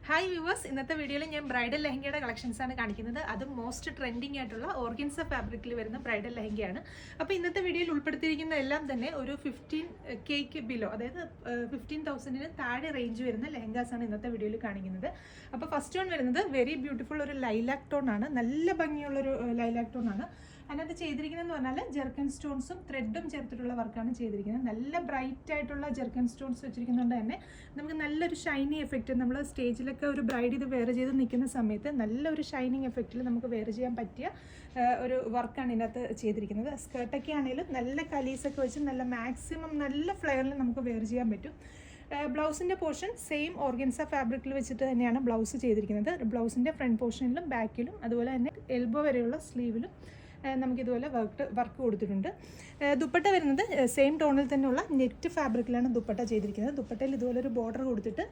Hi viewers, ഇന്നത്തെ വീഡിയോയിൽ ഞാൻ ബ്രൈഡൽ ലെഹങ്കയുടെ കളക്ഷൻസ് ആണ് കാണിക്കുന്നത്. അതും മോസ്റ്റ് ട്രെൻഡിങ് ആയിട്ടുള്ള ഓർഗൻസ ഫാബ്രിക്കിൽ വരുന്ന ബ്രൈഡൽ ലെഹങ്കയാണ്. അപ്പോൾ ഇന്നത്തെ വീഡിയോയിൽ ഉൾപ്പെടുത്തിയിരിക്കുന്ന എല്ലാം തന്നെ ഒരു 15K ബിലോ, അതായത് 15,000 താഴെ റേഞ്ച് വരുന്ന ലെഹങ്കാസ് ആണ് ഇന്നത്തെ വീഡിയോയിൽ കാണിക്കുന്നത്. അപ്പോൾ ഫസ്റ്റ് വൺ വരുന്നത് വെരി ബ്യൂട്ടിഫുൾ ഒരു ലൈലാക് ടോൺ ആണ്. നല്ല ഭംഗിയുള്ളൊരു ലൈലാക് ടോൺ ആണ്. അതിനകത്ത് ചെയ്തിരിക്കുന്നതെന്ന് പറഞ്ഞാൽ ജെർക്കൻ സ്റ്റോൺസും ത്രെഡും ചേർത്തിട്ടുള്ള വർക്കാണ് ചെയ്തിരിക്കുന്നത്. നല്ല ബ്രൈറ്റ് ആയിട്ടുള്ള ജെർക്കൻ സ്റ്റോൺസ് വെച്ചിരിക്കുന്നതുകൊണ്ട് തന്നെ നമുക്ക് നല്ലൊരു ഷൈനി എഫക്റ്റ്, നമ്മൾ സ്റ്റേജിലൊക്കെ ഒരു ബ്രൈഡ് ഇത് വെയർ ചെയ്ത് നിൽക്കുന്ന സമയത്ത് നല്ലൊരു ഷൈനിങ് എഫക്റ്റിൽ നമുക്ക് വെയർ ചെയ്യാൻ പറ്റിയ ഒരു വർക്കാണ് ഇതിനകത്ത് ചെയ്തിരിക്കുന്നത്. സ്കേർട്ടൊക്കെ ആണെങ്കിലും നല്ല കലീസൊക്കെ വെച്ച് നല്ല മാക്സിമം നല്ല ഫ്ലെയറിൽ നമുക്ക് വെയർ ചെയ്യാൻ പറ്റും. ബ്ലൗസിൻ്റെ പോർഷൻ സെയിം ഓർഗൻസ ഫാബ്രിക്കിൽ വെച്ചിട്ട് തന്നെയാണ് ബ്ലൗസ് ചെയ്തിരിക്കുന്നത്. ബ്ലൗസിൻ്റെ ഫ്രണ്ട് പോർഷനിലും ബാക്കിലും അതുപോലെ തന്നെ എൽബോ വരെയുള്ള സ്ലീവിലും നമുക്കിതുപോലെ വർക്ക് കൊടുത്തിട്ടുണ്ട്. ദുപ്പട്ട വരുന്നത് സെയിം ടോണിൽ തന്നെയുള്ള നെറ്റ് ഫാബ്രിക്കിലാണ് ദുപ്പട്ട ചെയ്തിരിക്കുന്നത്. ദുപ്പട്ടയിൽ ഇതുപോലെ ഒരു ബോർഡർ കൊടുത്തിട്ട്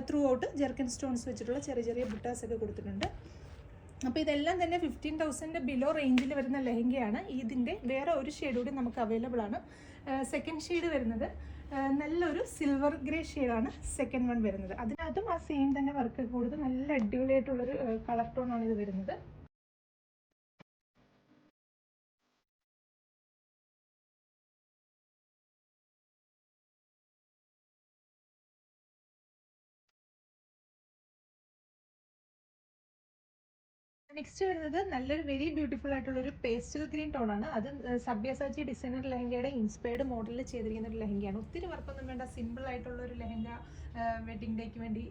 ത്രൂ ഔട്ട് ജെർക്കൻ സ്റ്റോൺസ് വെച്ചിട്ടുള്ള ചെറിയ ചെറിയ ബുട്ടാസ് ഒക്കെ കൊടുത്തിട്ടുണ്ട്. അപ്പോൾ ഇതെല്ലാം തന്നെ 15,000 ബിലോ റേഞ്ചിൽ വരുന്ന ലെഹങ്കയാണ്. ഇതിൻ്റെ വേറെ ഒരു ഷെയ്ഡ് കൂടി നമുക്ക് അവൈലബിൾ ആണ്. സെക്കൻഡ് ഷെയ്ഡ് വരുന്നത് നല്ലൊരു സിൽവർ ഗ്രേ ഷെയ്ഡാണ് സെക്കൻഡ് വൺ വരുന്നത്. അതിനകത്തും ആ സെയിം തന്നെ വർക്ക് കൊടുത്ത് നല്ല അടിപൊളിയായിട്ടുള്ളൊരു കളർ ടോണാണ് ഇത് വരുന്നത്. നെക്സ്റ്റ് വരുന്നത് നല്ലൊരു വെരി ബ്യൂട്ടിഫുൾ ആയിട്ടുള്ള ഒരു പേസ്റ്റൽ ഗ്രീൻ ടോണാണ്. അത് സബ്യസാച്ചി ഡിസൈനർ ലെഹങ്കയുടെ ഇൻസ്പയർഡ് മോഡലിൽ ചെയ്തിരിക്കുന്ന ഒരു ലെഹങ്കയാണ്. ഒത്തിരി വർക്കൊന്നും വേണ്ട, സിമ്പിൾ ആയിട്ടുള്ള ഒരു ലെഹങ്ക വെഡിങ് ഡേക്ക് വേണ്ടി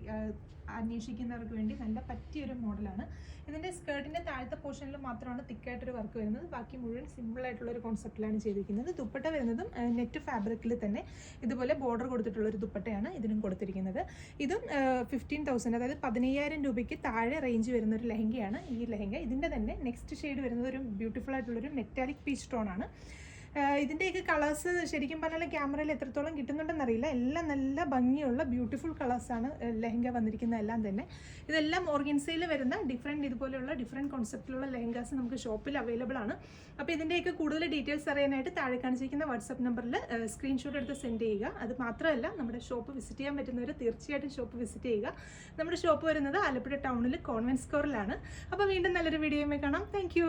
അന്വേഷിക്കുന്നവർക്ക് വേണ്ടി നല്ല പറ്റിയൊരു മോഡലാണ്. ഇതിൻ്റെ സ്കേർട്ടിൻ്റെ താഴത്തെ പോർഷനിൽ മാത്രമാണ് തിക്കായിട്ടൊരു വർക്ക് വരുന്നത്. ബാക്കി മുഴുവൻ സിമ്പിൾ ആയിട്ടുള്ള ഒരു കോൺസെപ്റ്റിലാണ് ചെയ്തിരിക്കുന്നത്. ദുപ്പട്ട വരുന്നതും നെറ്റ് ഫാബ്രിക്കിൽ തന്നെ ഇതുപോലെ ബോർഡർ കൊടുത്തിട്ടുള്ളൊരു ദുപ്പട്ടയാണ് ഇതിനും കൊടുത്തിരിക്കുന്നത്. ഇതും 15,000, അതായത് 15,000 രൂപയ്ക്ക് താഴെ റേഞ്ച് വരുന്ന ഒരു ലെഹങ്കയാണ് ഈ ലെഹങ്ക. ഇതിൻ്റെ തന്നെ നെക്സ്റ്റ് ഷെയ്ഡ് വരുന്നത് ഒരു ബ്യൂട്ടിഫുൾ ആയിട്ടുള്ളൊരു മെറ്റാലിക് പീച്ച് ടോൺ ആണ്. ഇതിൻ്റെയൊക്കെ കളേഴ്സ് ശരിക്കും പറഞ്ഞാൽ ക്യാമറയിൽ എത്രത്തോളം കിട്ടുന്നുണ്ടെന്നറിയില്ല. എല്ലാം നല്ല ഭംഗിയുള്ള ബ്യൂട്ടിഫുൾ കളേഴ്സാണ് ലെഹങ്ക വന്നിരിക്കുന്നത് എല്ലാം തന്നെ. ഇതെല്ലാം ഓർഗൻസയിൽ വരുന്ന ഇതുപോലെയുള്ള ഡിഫറെൻറ്റ് കോൺസെപ്റ്റിലുള്ള ലെഹങ്കാസ് നമുക്ക് ഷോപ്പിൽ അവൈലബിൾ ആണ്. അപ്പോൾ ഇതിൻ്റെയൊക്കെ കൂടുതൽ ഡീറ്റെയിൽസ് അറിയാനായിട്ട് താഴെ കാണിച്ചിരിക്കുന്ന വാട്സപ്പ് നമ്പറിൽ സ്ക്രീൻഷോട്ട് എടുത്ത് സെൻഡ് ചെയ്യുക. അത് മാത്രമല്ല, നമ്മുടെ ഷോപ്പ് വിസിറ്റ് ചെയ്യാൻ പറ്റുന്നവർ തീർച്ചയായിട്ടും ഷോപ്പ് വിസിറ്റ് ചെയ്യുക. നമ്മുടെ ഷോപ്പ് വരുന്നത് ആലപ്പുഴ ടൗണിൽ കോൺവെൻറ്റ് സ്ക്വയറിലാണ്. അപ്പോൾ വീണ്ടും നല്ലൊരു വീഡിയോയുമായി കാണാം. താങ്ക്